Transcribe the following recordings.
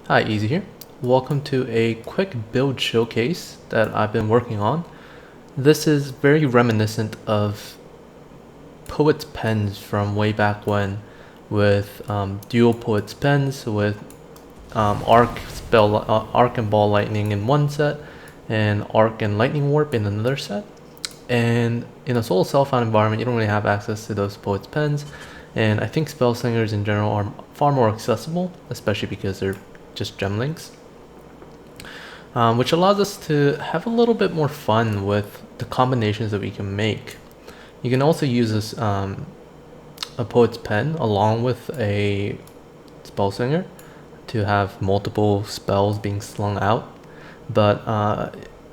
Hi, Easy here. Welcome to a quick build showcase that I've been working on. This is very reminiscent of Poet's Pens from way back when, with dual Poet's Pens with Arc and Ball Lightning in one set, and Arc and Lightning Warp in another set. And in a solo self-found environment, you don't really have access to those Poet's Pens, and I think Spellslingers in general are far more accessible, especially because they're just gem links. Which allows us to have a little bit more fun with the combinations that we can make. You can also use this a Poet's Pen along with a Spellslinger to have multiple spells being slung out, but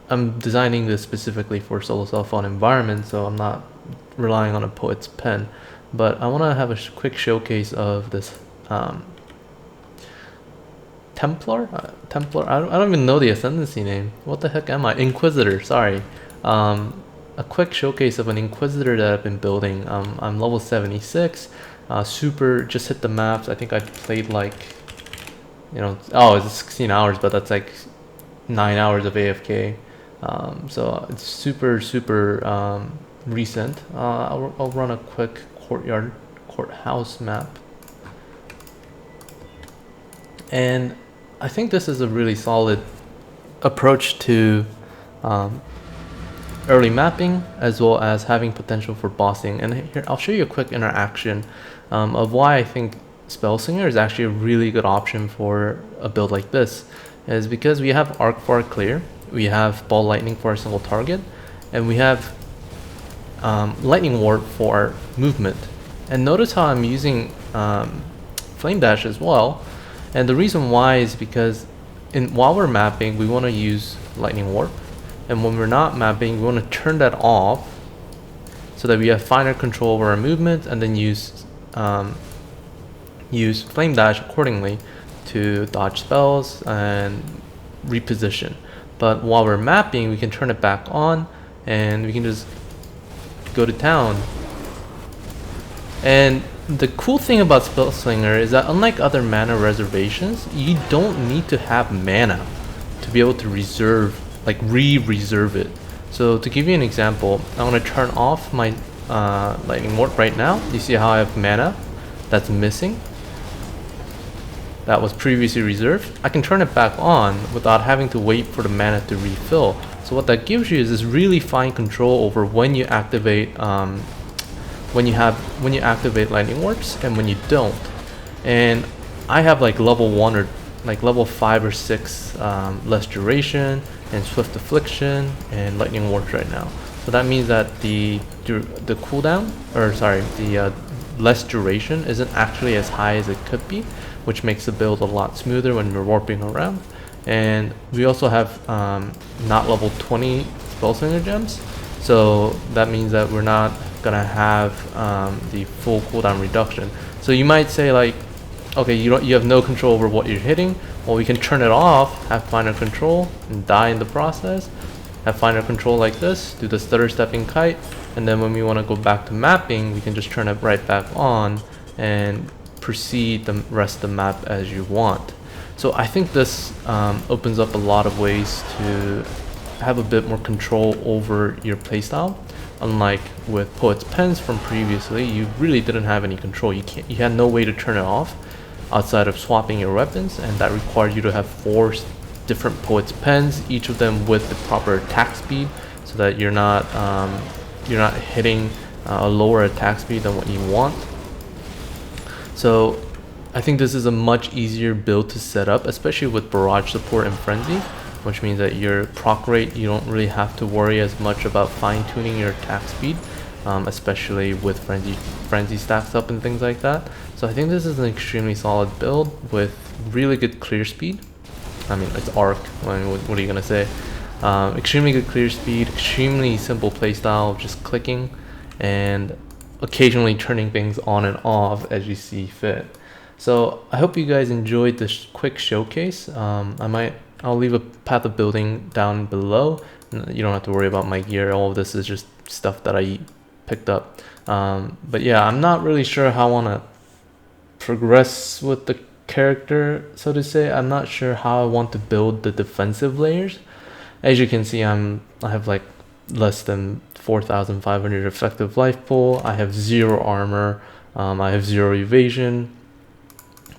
I'm designing this specifically for solo self-found environment, so I'm not relying on a Poet's Pen. But I want to have a quick showcase of this Templar? I don't even know the Ascendancy name. What the heck am I? Inquisitor, sorry. A quick showcase of an Inquisitor that I've been building. I'm level 76. Super, just hit the maps. I think I played like, it's 16 hours, but that's like 9 hours of AFK. So it's super recent. I'll run a quick courthouse map. And I think this is a really solid approach to early mapping, as well as having potential for bossing. And here I'll show you a quick interaction of why I think Spellslinger is actually a really good option for a build like this. Is because we have Arc for our clear, we have Ball Lightning for our single target, and we have Lightning Warp for our movement. And notice how I'm using Flame Dash as well. And the reason why is because while we're mapping, we want to use Lightning Warp, and when we're not mapping, we want to turn that off so that we have finer control over our movement, and then use Flame Dash accordingly to dodge spells and reposition. But while we're mapping, we can turn it back on, and we can just go to town. And the cool thing about Spellslinger is that unlike other mana reservations, you don't need to have mana to be able to reserve, like re-reserve it. So to give you an example, I want to turn off my Lightning Warp right now. You see how I have mana that's missing? That was previously reserved. I can turn it back on without having to wait for the mana to refill. So what that gives you is this really fine control over when you activate when you activate Lightning Warps and when you don't. And I have like level 1 or like level 5 or 6 less duration and Swift Affliction and Lightning Warps right now. So that means that the cooldown, or sorry, the less duration isn't actually as high as it could be, which makes the build a lot smoother when we're warping around. And we also have not level 20 Spellslinger gems, so that means that we're not gonna have the full cooldown reduction. So you might say like, okay, you have no control over what you're hitting. Well, we can turn it off, have finer control, and die in the process. Have finer control like this, do the stutter stepping kite, and then when we want to go back to mapping, we can just turn it right back on and proceed the rest of the map as you want. So I think this opens up a lot of ways to have a bit more control over your playstyle. Unlike with Poet's Pens from previously, you really didn't have any control. You had no way to turn it off outside of swapping your weapons, and that required you to have 4 different Poet's Pens, each of them with the proper attack speed, so that you're not hitting a lower attack speed than what you want. So I think this is a much easier build to set up, especially with barrage support and frenzy, which means that your proc rate, you don't really have to worry as much about fine-tuning your attack speed, especially with frenzy stacks up and things like that. So I think this is an extremely solid build with really good clear speed. I mean, it's Arc, what are you gonna say? Extremely good clear speed, extremely simple playstyle, just clicking and occasionally turning things on and off as you see fit. So I hope you guys enjoyed this quick showcase. I'll leave a path of building down below. You don't have to worry about my gear. All of this is just stuff that I picked up. But yeah, I'm not really sure how I want to progress with the character, so to say. I'm not sure how I want to build the defensive layers. As you can see, I have like less than 4,500 effective life pool. I have 0 armor. I have 0 evasion.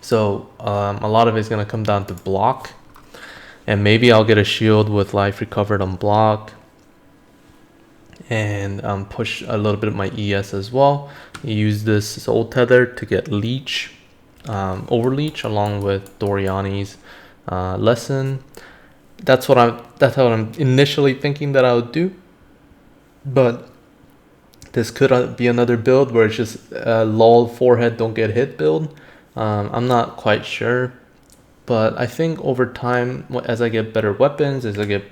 So a lot of it's gonna come down to block, and maybe I'll get a shield with life recovered on block, and push a little bit of my ES as well. Use this soul tether to get leech, overleech, along with Doriani's lesson. That's how I'm initially thinking that I would do, but this could be another build where it's just lol forehead don't get hit build. I'm not quite sure, but I think over time, as I get better weapons, as I get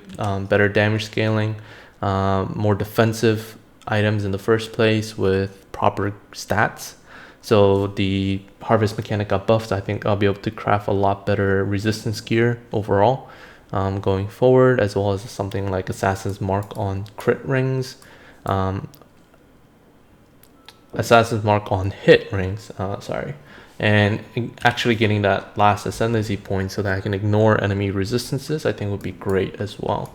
better damage scaling, more defensive items in the first place with proper stats, so the harvest mechanic got buffed, I think I'll be able to craft a lot better resistance gear overall going forward, as well as something like Assassin's Mark on crit rings, Assassin's Mark on hit rings, and actually getting that last ascendancy point so that I can ignore enemy resistances, I think would be great as well.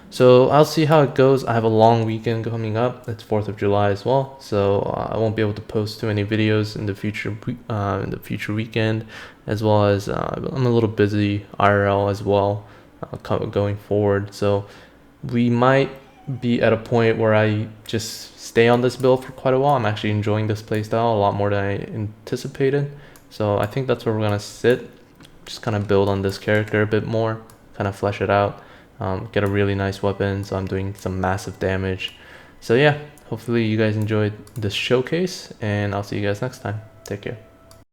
So I'll see how it goes. I have a long weekend coming up. It's 4th of July as well, so I won't be able to post too many videos in the future weekend, as well as I'm a little busy IRL as well going forward. So we might be at a point where I just stay on this build for quite a while. I'm actually enjoying this playstyle a lot more than I anticipated. So I think that's where we're gonna sit. Just kind of build on this character a bit more, kind of flesh it out, get a really nice weapon, so I'm doing some massive damage. So yeah, hopefully you guys enjoyed this showcase, and I'll see you guys next time. Take care.